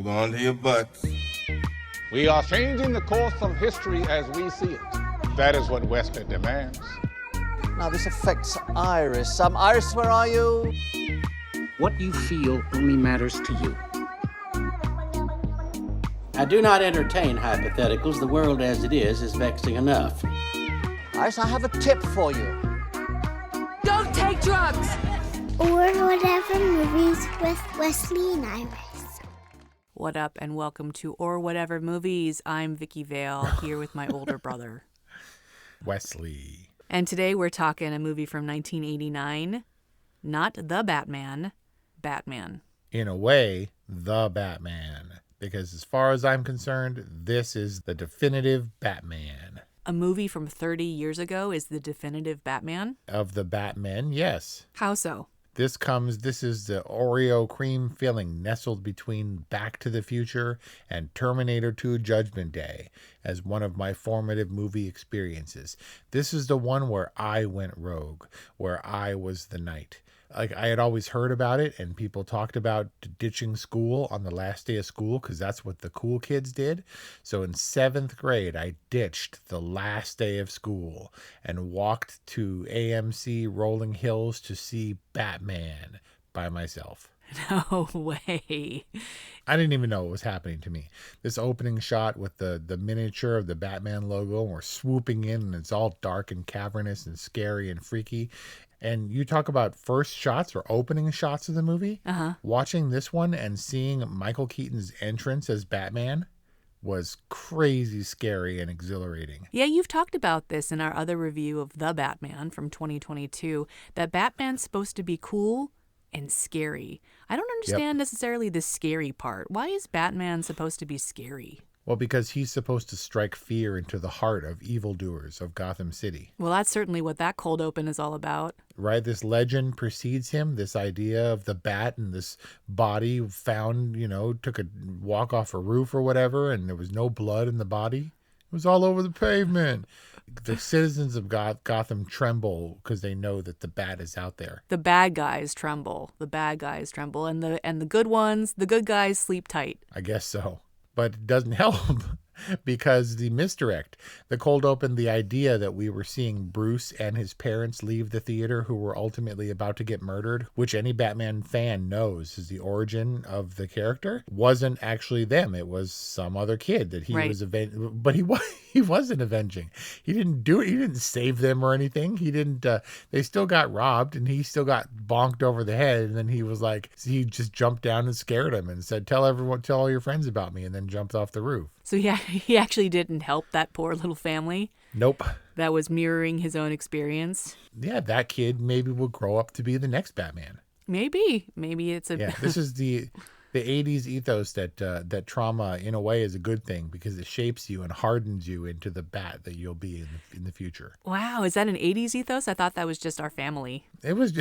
Hold on to your butts. We are changing the course of history as we see it. That is what Wesley demands. Now this affects Iris. Iris, where are you? What you feel only matters to you. I do not entertain hypotheticals. The world as it is vexing enough. Iris, I have a tip for you. Don't take drugs! Or Whatever Movies with Wesley and Iris. What up, and welcome to Or Whatever Movies. I'm Vicky Vale, here with my older brother, Wesley. And today we're talking a movie from 1989. Not The Batman, Batman. In a way, The Batman. Because as far as I'm concerned, this is the definitive Batman. A movie from 30 years ago is the definitive Batman? Of the Batmen, yes. How so? This is the Oreo cream filling nestled between Back to the Future and Terminator 2 Judgment Day as one of my formative movie experiences. This is the one where I went rogue, where I was the knight. Like, I had always heard about it, and people talked about ditching school on the last day of school because that's what the cool kids did. So in 7th grade, I ditched the last day of school and walked to AMC Rolling Hills to see Batman by myself. No way. I didn't even know what was happening to me. This opening shot with the miniature of the Batman logo, and we're swooping in, and it's all dark and cavernous and scary and freaky. And you talk about first shots or opening shots of the movie. Watching this one and seeing Michael Keaton's entrance as Batman was crazy scary and exhilarating. Yeah, you've talked about this in our other review of The Batman from 2022, that Batman's supposed to be cool and scary. I don't understand necessarily the scary part. Why is Batman supposed to be scary? Well, because he's supposed to strike fear into the heart of evildoers of Gotham City. Well, that's certainly what that cold open is all about. Right? This legend precedes him, this idea of the bat and this body found, took a walk off a roof or whatever, and there was no blood in the body. It was all over the pavement. The citizens of Gotham tremble because they know that the bat is out there. The bad guys tremble. The bad guys tremble. And the good ones, the good guys sleep tight. I guess so. But it doesn't help because the misdirect, the cold open, the idea that we were seeing Bruce and his parents leave the theater who were ultimately about to get murdered, which any Batman fan knows is the origin of the character, wasn't actually them. It was some other kid that he was avenging, but he wasn't avenging. He didn't do it. He didn't save them or anything. He didn't, they still got robbed and he still got bonked over the head. And then he just jumped down and scared him and said, tell all your friends about me, and then jumped off the roof. So yeah, he actually didn't help that poor little family. Nope. That was mirroring his own experience. Yeah, that kid maybe will grow up to be the next Batman. Maybe it's a... Yeah, this is the 80s ethos that trauma in a way is a good thing because it shapes you and hardens you into the bat that you'll be in the future. Wow, is that an 80s ethos? I thought that was just our family. It was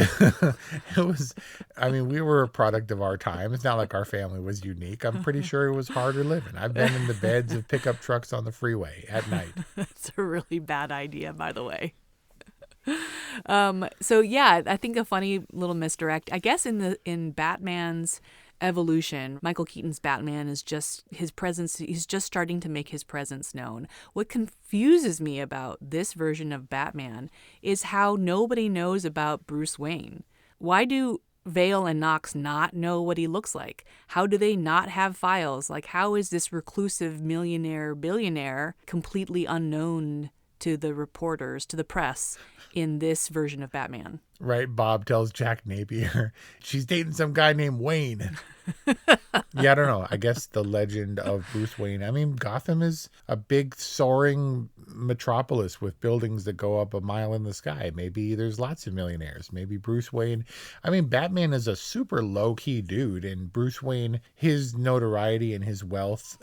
I mean, we were a product of our time. It's not like our family was unique. I'm pretty sure it was harder living. I've been in the beds of pickup trucks on the freeway at night. That's a really bad idea, by the way. So yeah, I think a funny little misdirect. I guess in Batman's evolution, Michael Keaton's Batman is just his presence. He's just starting to make his presence known. What confuses me about this version of Batman is how nobody knows about Bruce Wayne. Why do Vale and Knox not know what he looks like? How do they not have files? Like, how is this reclusive millionaire billionaire completely unknown to the reporters, to the press, in this version of Batman? Right, Bob tells Jack Napier, she's dating some guy named Wayne. Yeah, I don't know. I guess the legend of Bruce Wayne. I mean, Gotham is a big soaring metropolis with buildings that go up a mile in the sky. Maybe there's lots of millionaires. Maybe Bruce Wayne. I mean, Batman is a super low-key dude, and Bruce Wayne, his notoriety and his wealth,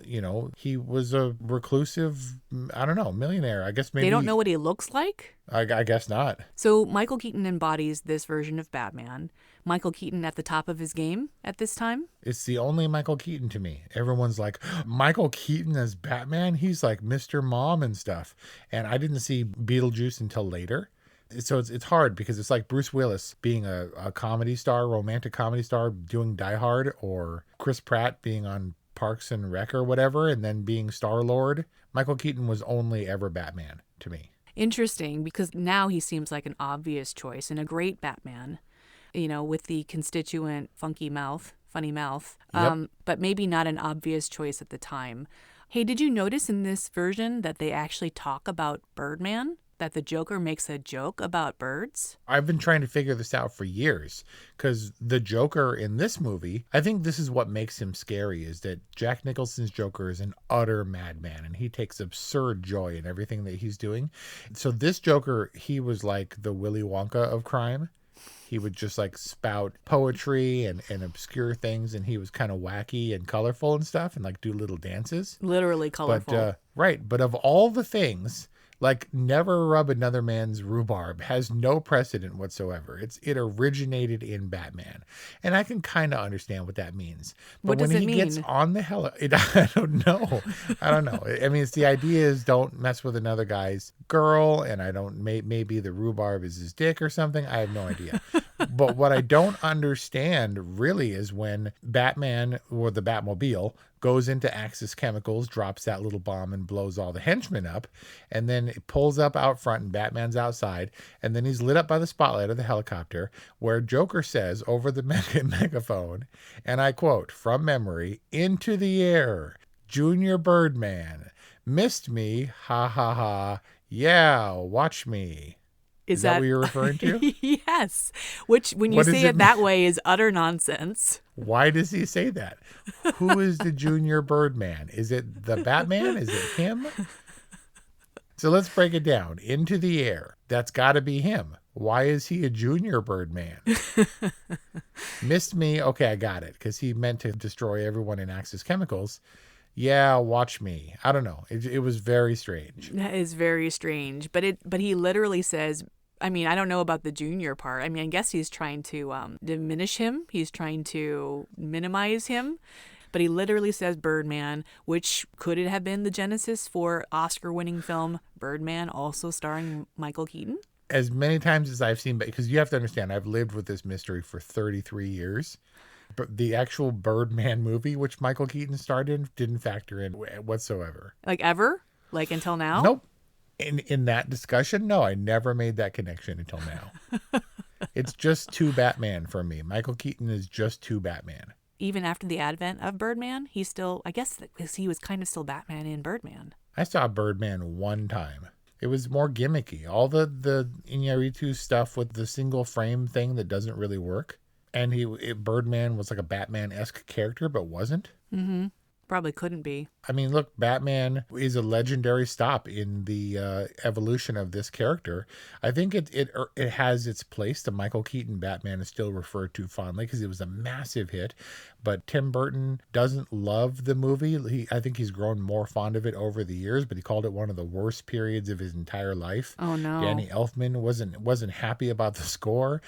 he was a reclusive, I don't know, millionaire. I guess maybe... They don't know what he looks like? I guess not. So Michael Keaton embodies this version of Batman. Michael Keaton at the top of his game at this time? It's the only Michael Keaton to me. Everyone's like, Michael Keaton as Batman? He's like Mr. Mom and stuff. And I didn't see Beetlejuice until later. So it's hard because it's like Bruce Willis being a comedy star, romantic comedy star, doing Die Hard, or Chris Pratt being on Parks and Rec or whatever, and then being Star-Lord, Michael Keaton was only ever Batman to me. Interesting, because now he seems like an obvious choice and a great Batman, with the constituent funny mouth, Yep. but maybe not an obvious choice at the time. Hey, did you notice in this version that they actually talk about Birdman? That the Joker makes a joke about birds? I've been trying to figure this out for years, because the Joker in this movie, I think this is what makes him scary, is that Jack Nicholson's Joker is an utter madman, and he takes absurd joy in everything that he's doing. So this Joker, he was like the Willy Wonka of crime. He would just like spout poetry and obscure things, and he was kind of wacky and colorful and stuff, and like do little dances. Literally colorful. But right, but of all the things, like never rub another man's rhubarb has no precedent whatsoever. It originated in Batman, and I can kind of understand what that means. But What does when it he gets mean? on the I don't know. I mean, it's the idea is don't mess with another guy's girl, and maybe the rhubarb is his dick or something. I have no idea. But what I don't understand really is when Batman or the Batmobile goes into Axis Chemicals, drops that little bomb and blows all the henchmen up, and then it pulls up out front and Batman's outside, and then he's lit up by the spotlight of the helicopter, where Joker says over the megaphone, and I quote from memory, "Into the air, Junior Birdman, missed me, ha ha ha, yeah, watch me." Is that what you're referring to? Yes. Which, when you What does say it it that way, is utter nonsense. Why does he say that? Who is the Junior Birdman? Is it the Batman? Is it him? So let's break it down. Into the air. That's got to be him. Why is he a Junior Birdman? Missed me. Okay, I got it. Because he meant to destroy everyone in Axis Chemicals. Yeah, watch me. I don't know. It was very strange. That is very strange. But he literally says, I mean, I don't know about the junior part. I mean, I guess he's trying to diminish him. He's trying to minimize him. But he literally says Birdman, which could it have been the genesis for Oscar-winning film Birdman, also starring Michael Keaton? As many times as I've seen, because you have to understand, I've lived with this mystery for 33 years. But the actual Birdman movie, which Michael Keaton starred in, didn't factor in whatsoever. Like ever? Like until now? Nope. In that discussion, no, I never made that connection until now. It's just too Batman for me. Michael Keaton is just too Batman. Even after the advent of Birdman, he's still, I guess, because he was kind of still Batman in Birdman. I saw Birdman one time. It was more gimmicky. All the Iñárritu stuff with the single frame thing that doesn't really work. And Birdman was like a Batman-esque character, but wasn't. Mm-hmm. Probably couldn't be. I mean, look, Batman is a legendary stop in the evolution of this character. I think it has its place. The Michael Keaton Batman is still referred to fondly because it was a massive hit. But Tim Burton doesn't love the movie. I think he's grown more fond of it over the years, but he called it one of the worst periods of his entire life. Oh, no. Danny Elfman wasn't happy about the score.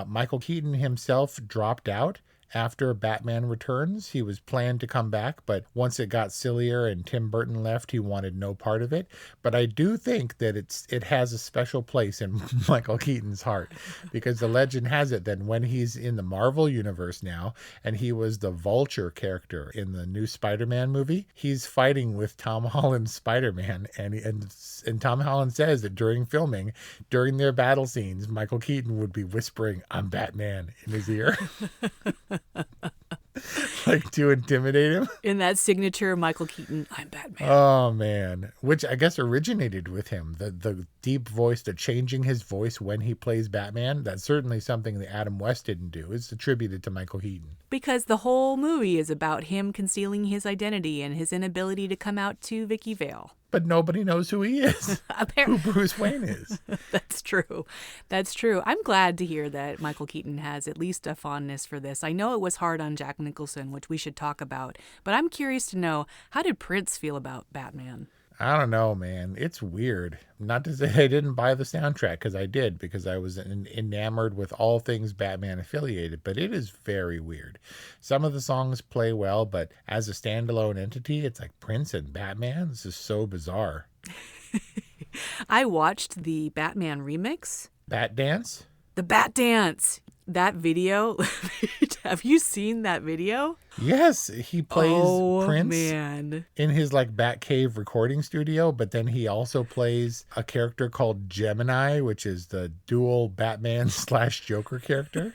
Michael Keaton himself dropped out. After Batman Returns, he was planned to come back, but once it got sillier and Tim Burton left, he wanted no part of it. But I do think that it has a special place in Michael Keaton's heart, because the legend has it that when he's in the Marvel universe now, and he was the Vulture character in the new Spider-Man movie, he's fighting with Tom Holland's Spider-Man, and Tom Holland says that during filming, during their battle scenes, Michael Keaton would be whispering, "I'm Batman," in his ear. Like to intimidate him. In that signature Michael Keaton, "I'm Batman." Oh man, which I guess originated with him. The deep voice, the changing his voice when he plays Batman. That's certainly something that Adam West didn't do. It's attributed to Michael Keaton. Because the whole movie is about him concealing his identity and his inability to come out to Vicky Vale. But nobody knows who he is. Who Bruce Wayne is. That's true. That's true. I'm glad to hear that Michael Keaton has at least a fondness for this. I know it was hard on Jack Nicholson, which we should talk about, but I'm curious to know, how did Prince feel about Batman? I don't know, man. It's weird. Not to say I didn't buy the soundtrack, because I did, because I was enamored with all things Batman affiliated, but it is very weird. Some of the songs play well, but as a standalone entity, it's like Prince and Batman. This is so bizarre. I watched the Batman remix. Bat Dance? The Bat Dance. that video, have you seen that video? Yes, he plays Prince Man. in his like Batcave recording studio, but then he also plays a character called Gemini, which is the dual Batman / Joker character.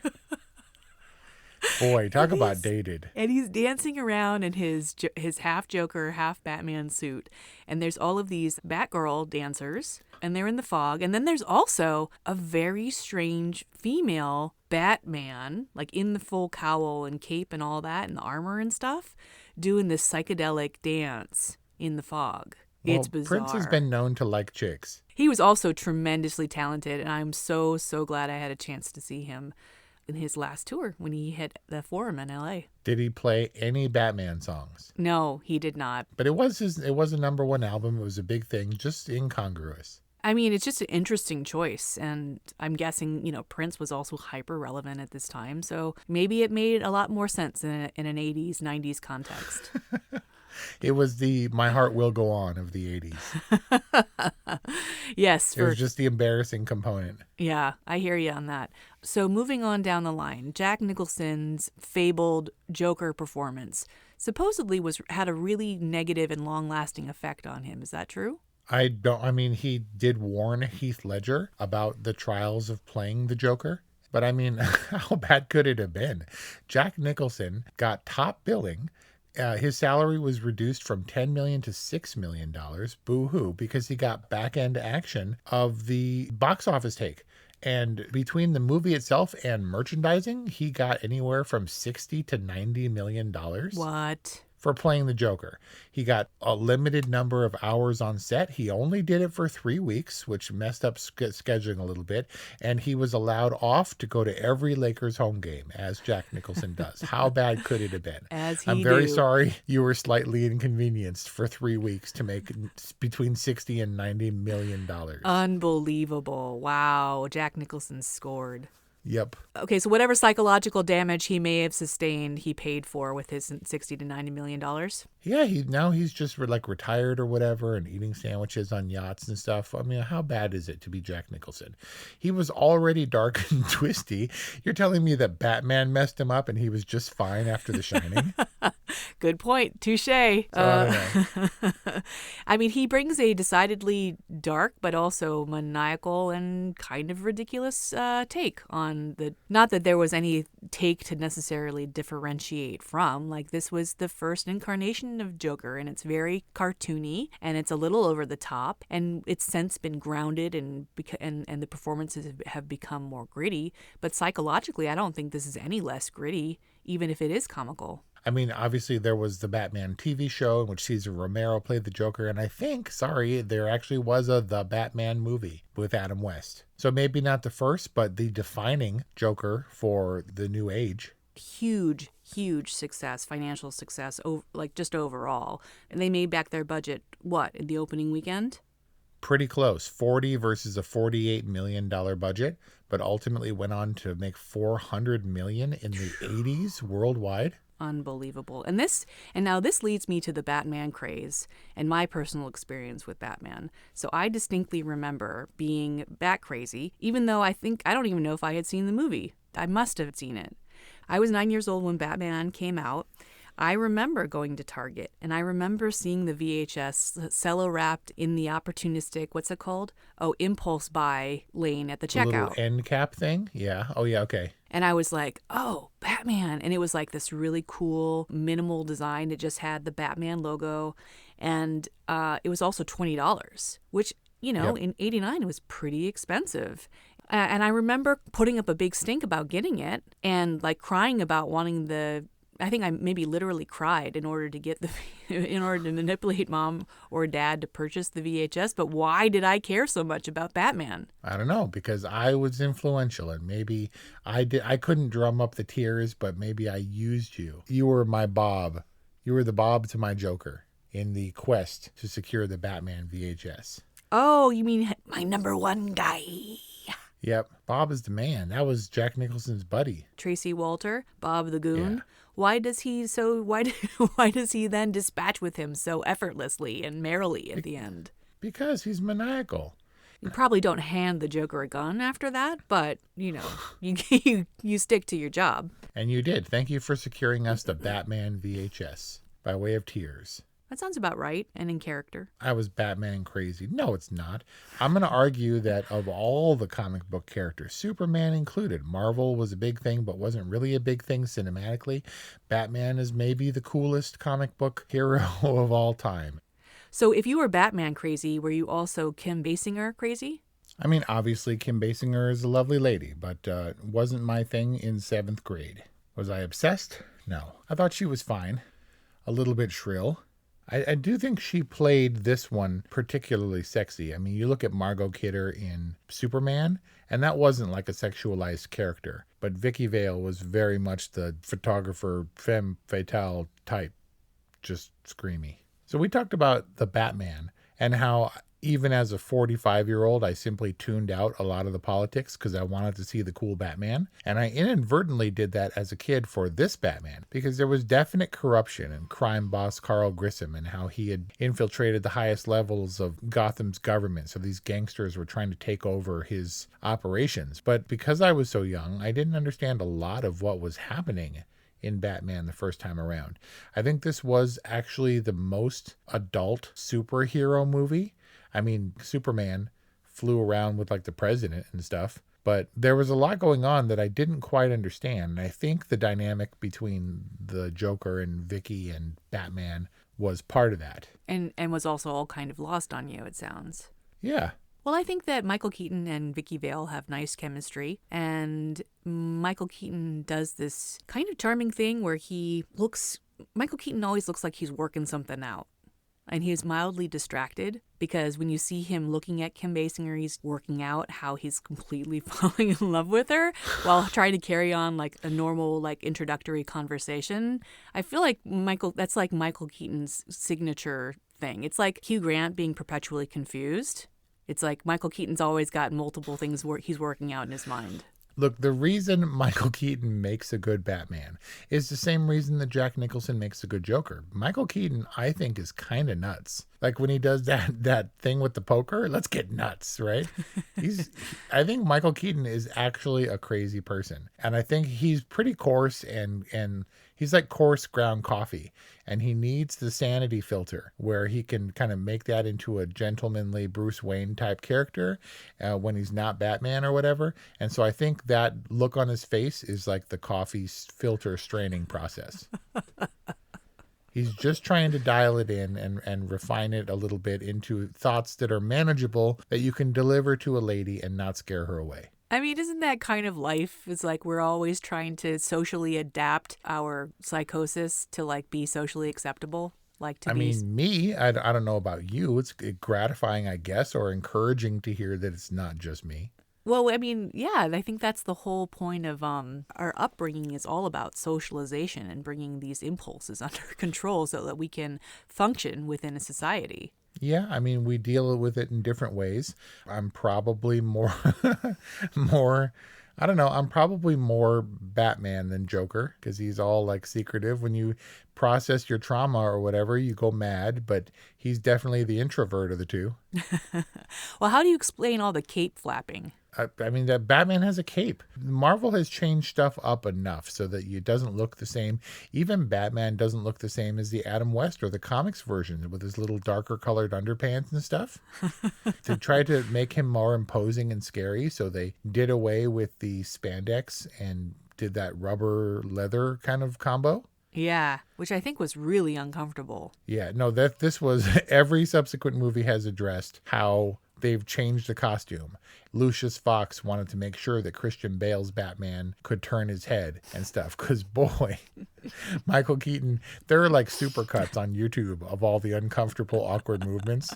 Boy, talk about dated. And he's dancing around in his half Joker, half Batman suit. And there's all of these Batgirl dancers, and they're in the fog. And then there's also a very strange female Batman, like in the full cowl and cape and all that, and the armor and stuff, doing this psychedelic dance in the fog. It's bizarre. Prince has been known to like chicks. He was also tremendously talented, and I'm so, so glad I had a chance to see him in his last tour when he hit the Forum in LA. Did he play any Batman songs? No, he did not. But it was a #1 album. It was a big thing, just incongruous. I mean, it's just an interesting choice. And I'm guessing, Prince was also hyper relevant at this time. So maybe it made a lot more sense in an 80s, 90s context. It was the My Heart Will Go On of the 80s. Yes. It was just the embarrassing component. Yeah, I hear you on that. So moving on down the line, Jack Nicholson's fabled Joker performance supposedly had a really negative and long-lasting effect on him. Is that true? He did warn Heath Ledger about the trials of playing the Joker. But I mean, how bad could it have been? Jack Nicholson got top billing. His salary was reduced from $10 million to $6 million. Boo-hoo, because he got back-end action of the box office take. And between the movie itself and merchandising, he got anywhere from $60 to $90 million. What? For playing the Joker. He got a limited number of hours on set. He only did it for 3 weeks, which messed up scheduling a little bit. And he was allowed off to go to every Lakers home game, as Jack Nicholson does. How bad could it have been? I'm very sorry you were slightly inconvenienced for 3 weeks to make between $60 and $90 million. Unbelievable. Wow. Jack Nicholson scored. Yep. Okay, so whatever psychological damage he may have sustained, he paid for with his $60 to $90 million. Yeah, he's just retired or whatever and eating sandwiches on yachts and stuff. I mean, how bad is it to be Jack Nicholson? He was already dark and twisty. You're telling me that Batman messed him up and he was just fine after The Shining? Good point. Touche. I don't know. I mean, he brings a decidedly dark but also maniacal and kind of ridiculous take on not that there was any take to necessarily differentiate from. Like, this was the first incarnation of Joker, and it's very cartoony and it's a little over the top, and it's since been grounded and the performances have become more gritty. But psychologically, I don't think this is any less gritty, even if it is comical. I mean, obviously there was the Batman TV show in which Cesar Romero played the Joker. And I think, there actually was The Batman movie with Adam West. So maybe not the first, but the defining Joker for the new age. Huge success, financial success, just overall. And they made back their budget, in the opening weekend? Pretty close. 40 versus a $48 million budget, but ultimately went on to make $400 million in the 80s worldwide. Unbelievable. And now this leads me to the Batman craze and my personal experience with Batman. So I distinctly remember being bat crazy, even though I don't even know if I had seen the movie. I must have seen it. I was 9 years old when Batman came out. I remember going to Target, and I remember seeing the VHS cello wrapped in the opportunistic, what's it called? Oh, impulse buy lane at the checkout. The little end cap thing? Yeah. Oh, yeah, okay. And I was like, oh, Batman. And it was like this really cool, minimal design. It just had the Batman logo. And it was also $20, which, Yep. in 89, it was pretty expensive. And I remember putting up a big stink about getting it and crying about wanting I think I maybe literally cried in order to manipulate mom or dad to purchase the VHS. But why did I care so much about Batman? I don't know, because I was influential and maybe I couldn't drum up the tears, but maybe I used you. You were my Bob. You were the Bob to my Joker in the quest to secure the Batman VHS. Oh, you mean my number one guy? Yep. Bob is the man. That was Jack Nicholson's buddy. Tracy Walter, Bob the Goon. Yeah. Why does he then dispatch with him so effortlessly and merrily at the end? Because he's maniacal. You probably don't hand the Joker a gun after that, but, you stick to your job. And you did. Thank you for securing us the Batman VHS by way of tears. That sounds about right and in character. I was Batman crazy. No, it's not. I'm going to argue that of all the comic book characters, Superman included, Marvel was a big thing but wasn't really a big thing cinematically. Batman is maybe the coolest comic book hero of all time. So if you were Batman crazy, were you also Kim Basinger crazy? I mean, obviously, Kim Basinger is a lovely lady, but it wasn't my thing in 7th grade. Was I obsessed? No. I thought she was fine. A little bit shrill. I do think she played this one particularly sexy. I mean, you look at Margot Kidder in Superman, and that wasn't like a sexualized character. But Vicky Vale was very much the photographer femme fatale type, just screamy. So we talked about the Batman and how even as a 45-year-old, I simply tuned out a lot of the politics because I wanted to see the cool Batman. And I inadvertently did that as a kid for this Batman because there was definite corruption in crime boss Carl Grissom and how he had infiltrated the highest levels of Gotham's government. So these gangsters were trying to take over his operations. But because I was so young, I didn't understand a lot of what was happening in Batman the first time around. I think this was actually the most adult superhero movie. I mean, Superman flew around with like the president and stuff, but there was a lot going on that I didn't quite understand. And I think the dynamic between the Joker and Vicky and Batman was part of that. And was also all kind of lost on you, it sounds. Yeah. Well, I think that Michael Keaton and Vicky Vale have nice chemistry, and Michael Keaton does this kind of charming thing where Michael Keaton always looks like he's working something out. And he's mildly distracted because when you see him looking at Kim Basinger, he's working out how he's completely falling in love with her while trying to carry on like a normal like introductory conversation. I feel like that's like Michael Keaton's signature thing. It's like Hugh Grant being perpetually confused. It's like Michael Keaton's always got multiple things he's working out in his mind. Look, the reason Michael Keaton makes a good Batman is the same reason that Jack Nicholson makes a good Joker. Michael Keaton, I think, is kind of nuts. Like when he does that thing with the poker, let's get nuts, right? I think Michael Keaton is actually a crazy person. And I think he's pretty coarse and he's like coarse ground coffee. And he needs the sanity filter where he can kind of make that into a gentlemanly Bruce Wayne type character when he's not Batman or whatever. And so I think that look on his face is like the coffee filter straining process. He's just trying to dial it in and refine it a little bit into thoughts that are manageable that you can deliver to a lady and not scare her away. I mean, isn't that kind of life? It's like we're always trying to socially adapt our psychosis to like be socially acceptable. Like to be. I don't know about you. It's gratifying, I guess, or encouraging to hear that it's not just me. Well, I mean, yeah, I think that's the whole point of our upbringing is all about socialization and bringing these impulses under control so that we can function within a society. Yeah, I mean, we deal with it in different ways. I'm probably more, I'm probably more Batman than Joker because he's all like secretive. When you process your trauma or whatever, you go mad, but he's definitely the introvert of the two. Well, how do you explain all the cape flapping? I mean, that Batman has a cape. Marvel has changed stuff up enough so that it doesn't look the same. Even Batman doesn't look the same as the Adam West or the comics version with his little darker colored underpants and stuff. They tried to make him more imposing and scary, so they did away with the spandex and did that rubber leather kind of combo. Yeah, which I think was really uncomfortable. Yeah, no, this was every subsequent movie has addressed how they've changed the costume. Lucius Fox wanted to make sure that Christian Bale's Batman could turn his head and stuff. Because, boy, Michael Keaton, there are like supercuts on YouTube of all the uncomfortable, awkward movements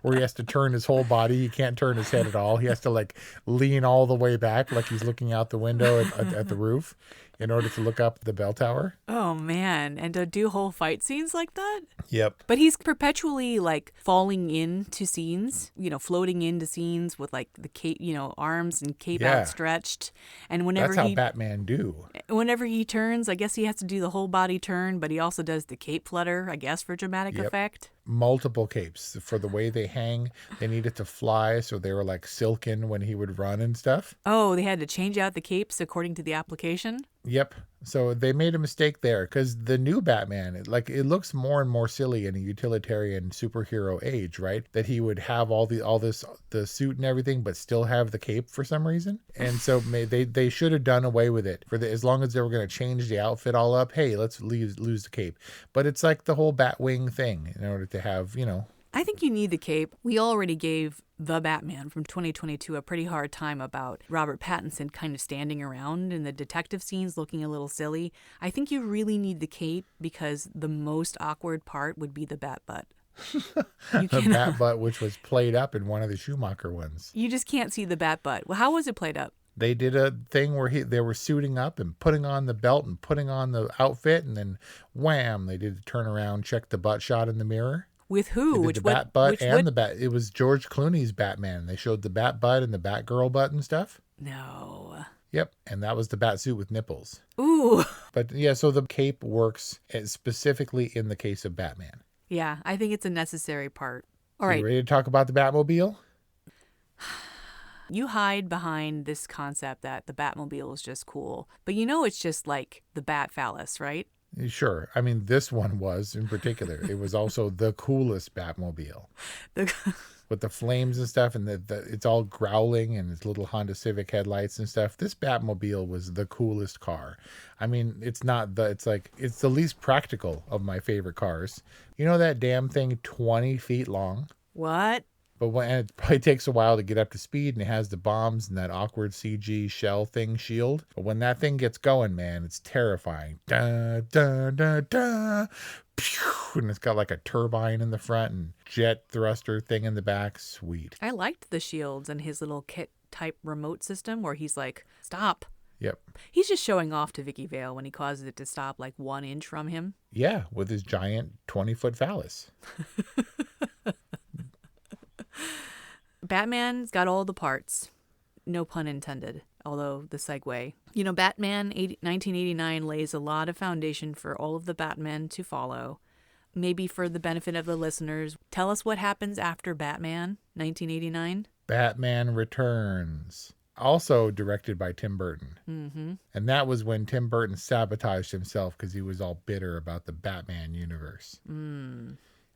where he has to turn his whole body. He can't turn his head at all. He has to like lean all the way back like he's looking out the window at the roof in order to look up at the bell tower. Oh, man. And to do whole fight scenes like that? Yep. But he's perpetually like falling into scenes, floating into scenes with like the cape, arms and cape outstretched. And whenever that's how Batman do. Whenever he turns, I guess he has to do the whole body turn, but he also does the cape flutter, I guess, for dramatic effect. multiple capes for the way they hang. They needed to fly, so they were like silken when he would run and stuff. Oh, they had to change out the capes according to the application? Yep. So they made a mistake there because the new Batman, it looks more and more silly in a utilitarian superhero age, right? That he would have the suit and everything, but still have the cape for some reason. And so they should have done away with it as long as they were going to change the outfit all up. Hey, let's lose the cape. But it's like the whole Batwing thing in order to have, I think you need the cape. We already gave the Batman from 2022 a pretty hard time about Robert Pattinson kind of standing around in the detective scenes looking a little silly. I think you really need the cape because the most awkward part would be the bat butt. The bat butt, which was played up in one of the Schumacher ones. You just can't see the bat butt. Well, how was it played up? They did a thing where they were suiting up and putting on the belt and putting on the outfit, and then wham, they did a turn around, check the butt shot in the mirror. With who? The bat butt and the bat. It was George Clooney's Batman. They showed the bat butt and the Batgirl butt and stuff. No. Yep, and that was the bat suit with nipples. Ooh. But yeah, so the cape works specifically in the case of Batman. Yeah, I think it's a necessary part. All right. You ready to talk about the Batmobile? You hide behind this concept that the Batmobile is just cool, but it's just like the Bat phallus, right? Sure. I mean, this one was in particular. It was also the coolest Batmobile. With the flames and stuff, and it's all growling and its little Honda Civic headlights and stuff. This Batmobile was the coolest car. I mean, it's the least practical of my favorite cars. You know that damn thing 20 feet long? What? But it probably takes a while to get up to speed, and it has the bombs and that awkward CG shell thing shield. But when that thing gets going, man, it's terrifying. Da, da, da, da. Pew! And it's got like a turbine in the front and jet thruster thing in the back. Sweet. I liked the shields and his little kit type remote system where he's like, stop. Yep. He's just showing off to Vicky Vale when he causes it to stop like 1 inch from him. Yeah, with his giant 20-foot phallus. Batman's got all the parts. No pun intended, although the segue. Batman 1989 lays a lot of foundation for all of the Batmen to follow. Maybe for the benefit of the listeners, tell us what happens after Batman 1989. Batman Returns. Also directed by Tim Burton. Mm-hmm. And that was when Tim Burton sabotaged himself because he was all bitter about the Batman universe.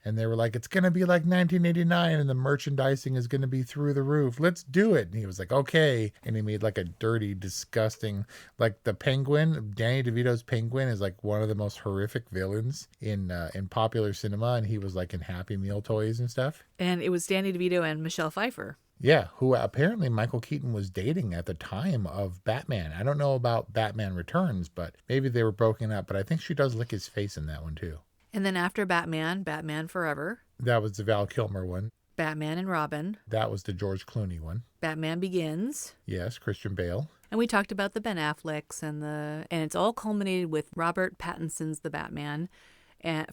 And they were like, it's going to be like 1989 and the merchandising is going to be through the roof. Let's do it. And he was like, okay. And he made like a dirty, disgusting, like the Penguin, Danny DeVito's Penguin is like one of the most horrific villains in popular cinema. And he was like in Happy Meal toys and stuff. And it was Danny DeVito and Michelle Pfeiffer. Yeah, who apparently Michael Keaton was dating at the time of Batman. I don't know about Batman Returns, but maybe they were broken up. But I think she does lick his face in that one too. And then after Batman, Batman Forever. That was the Val Kilmer one. Batman and Robin. That was the George Clooney one. Batman Begins. Yes, Christian Bale. And we talked about the Ben Afflecks and it's all culminated with Robert Pattinson's The Batman,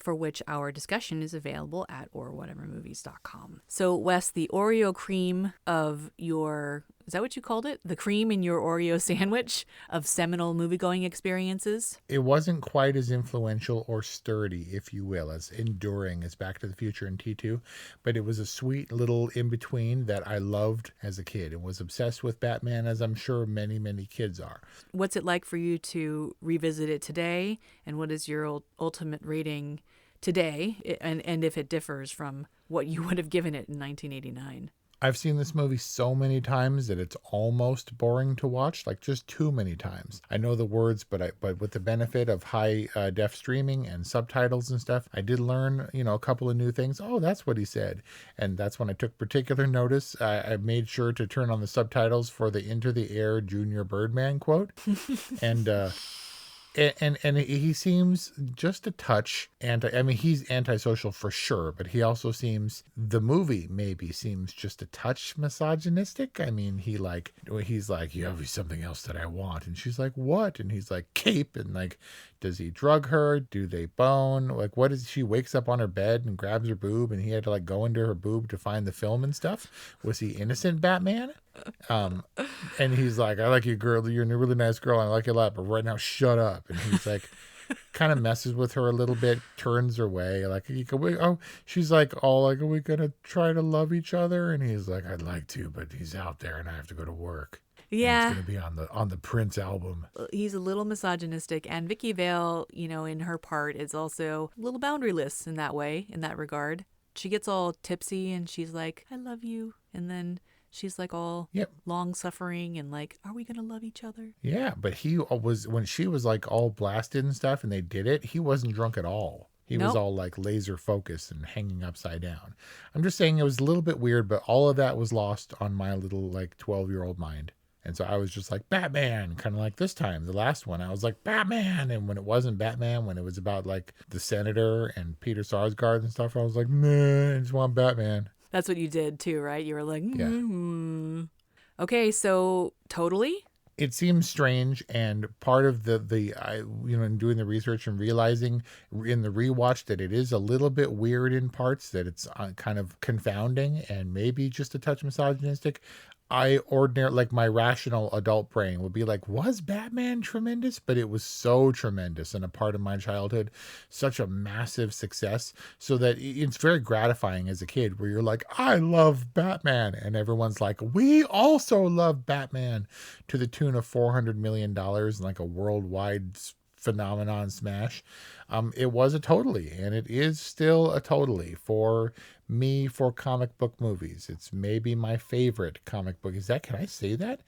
for which our discussion is available at orwhatevermovies.com. So, Wes, the Oreo cream of your, is that what you called it? The cream in your Oreo sandwich of seminal movie-going experiences? It wasn't quite as influential or sturdy, if you will, as enduring as Back to the Future and T2, but it was a sweet little in-between that I loved as a kid and was obsessed with Batman, as I'm sure many, many kids are. What's it like for you to revisit it today, and what is your ultimate rating today, and if it differs from what you would have given it in 1989? I've seen this movie so many times that it's almost boring to watch, like just too many times. I know the words, but with the benefit of high def streaming and subtitles and stuff, I did learn, a couple of new things. Oh, that's what he said. And that's when I took particular notice. I made sure to turn on the subtitles for the Into the Air Junior Birdman quote. And he seems just a touch he's antisocial for sure, but he also the movie maybe seems just a touch misogynistic. I mean, he's like, you have something else that I want. And she's like, what? And he's like, cape. And like, does he drug her? Do they bone? Like, what is, she wakes up on her bed and grabs her boob and he had to like go into her boob to find the film and stuff. Was he innocent Batman? And he's like, I like you, girl. You're a really nice girl. I like you a lot, but right now, shut up. And he's like, kind of messes with her a little bit, turns her way. Like, she's like, all like, are we going to try to love each other? And he's like, I'd like to, but he's out there and I have to go to work. Yeah. And it's going to be on the Prince album. He's a little misogynistic, and Vicky Vale, in her part is also a little boundaryless in that way, in that regard. She gets all tipsy and she's like, I love you. And then she's like all long suffering and like, are we going to love each other? Yeah, but he was, when she was like all blasted and stuff and they did it, he wasn't drunk at all. He was all like laser focused and hanging upside down. I'm just saying it was a little bit weird, but all of that was lost on my little like 12-year-old mind. And so I was just like, Batman, kind of like this time, the last one. I was like, Batman. And when it wasn't Batman, when it was about like the senator and Peter Sarsgaard and stuff, I was like, nah, I just want Batman. That's what you did too, right? You were like, yeah. Okay, so totally. It seems strange, and part of in doing the research and realizing in the rewatch that it is a little bit weird in parts, that it's kind of confounding and maybe just a touch misogynistic. My rational adult brain would be like, was Batman tremendous? But it was so tremendous and a part of my childhood, such a massive success, so that it's very gratifying as a kid where you're like, I love Batman. And everyone's like, we also love Batman, to the tune of $400 million and like a worldwide phenomenon smash. It was a totally, and it is still a totally for me for comic book movies. It's maybe my favorite comic book. Can I say that?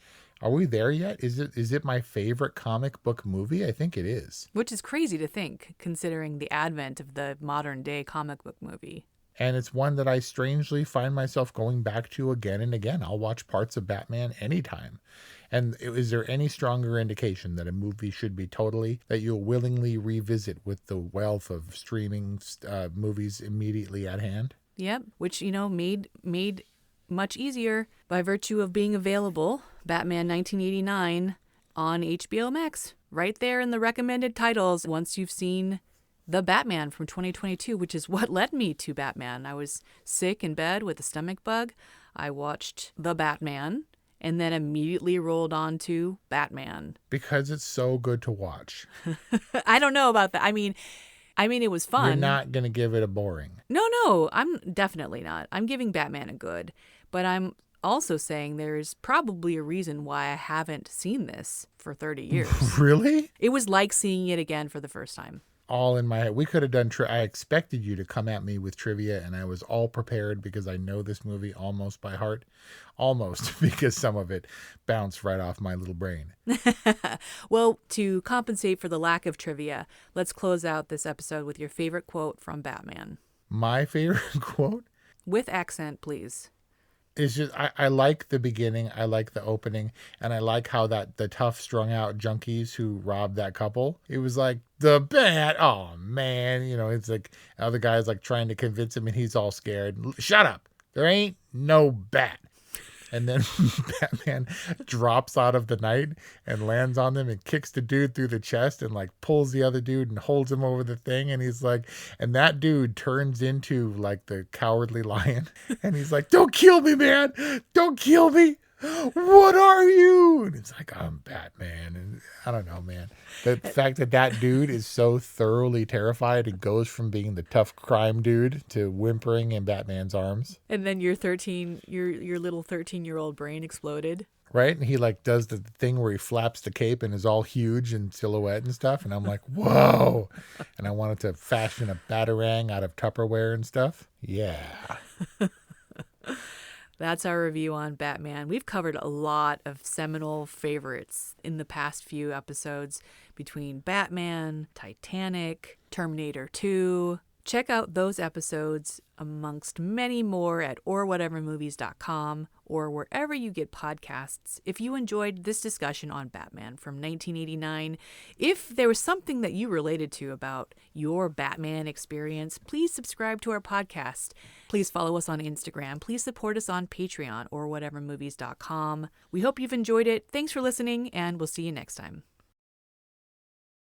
Are we there yet? Is it my favorite comic book movie? I think it is. Which is crazy to think, considering the advent of the modern day comic book movie. And it's one that I strangely find myself going back to again and again. I'll watch parts of Batman anytime. And is there any stronger indication that a movie should be totally, that you'll willingly revisit with the wealth of streaming movies immediately at hand? Yep, which, made much easier by virtue of being available, Batman 1989 on HBO Max, right there in the recommended titles once you've seen The Batman from 2022, which is what led me to Batman. I was sick in bed with a stomach bug. I watched The Batman and then immediately rolled on to Batman. Because it's so good to watch. I don't know about that. I mean, it was fun. You're not going to give it a boring. No, I'm definitely not. I'm giving Batman a good, but I'm also saying there's probably a reason why I haven't seen this for 30 years. Really? It was like seeing it again for the first time. All in my head. We could have done, I expected you to come at me with trivia, and I was all prepared because I know this movie almost by heart. Almost, because some of it bounced right off my little brain. Well, to compensate for the lack of trivia, let's close out this episode with your favorite quote from Batman. My favorite quote? With accent, please. It's just, I like the beginning, I like the opening, and I like how the tough, strung out junkies who robbed that couple, it was like, the bat, oh man, it's like, other guy's like trying to convince him and he's all scared. Shut up, there ain't no bat. And then Batman drops out of the night and lands on them and kicks the dude through the chest and like pulls the other dude and holds him over the thing. And he's like, and that dude turns into like the Cowardly Lion. And he's like, don't kill me, man. Don't kill me. What are you? And it's like, I'm Batman. And I don't know, man. The fact that dude is so thoroughly terrified and goes from being the tough crime dude to whimpering in Batman's arms. And then your little 13-year-old brain exploded. Right? And he like does the thing where he flaps the cape and is all huge and silhouette and stuff. And I'm like, whoa. And I wanted to fashion a Batarang out of Tupperware and stuff. Yeah. That's our review on Batman. We've covered a lot of seminal favorites in the past few episodes between Batman, Titanic, Terminator 2. Check out those episodes amongst many more at orwhatevermovies.com or wherever you get podcasts. If you enjoyed this discussion on Batman from 1989, if there was something that you related to about your Batman experience, please subscribe to our podcast. Please follow us on Instagram. Please support us on Patreon or whatevermovies.com. We hope you've enjoyed it. Thanks for listening, and we'll see you next time.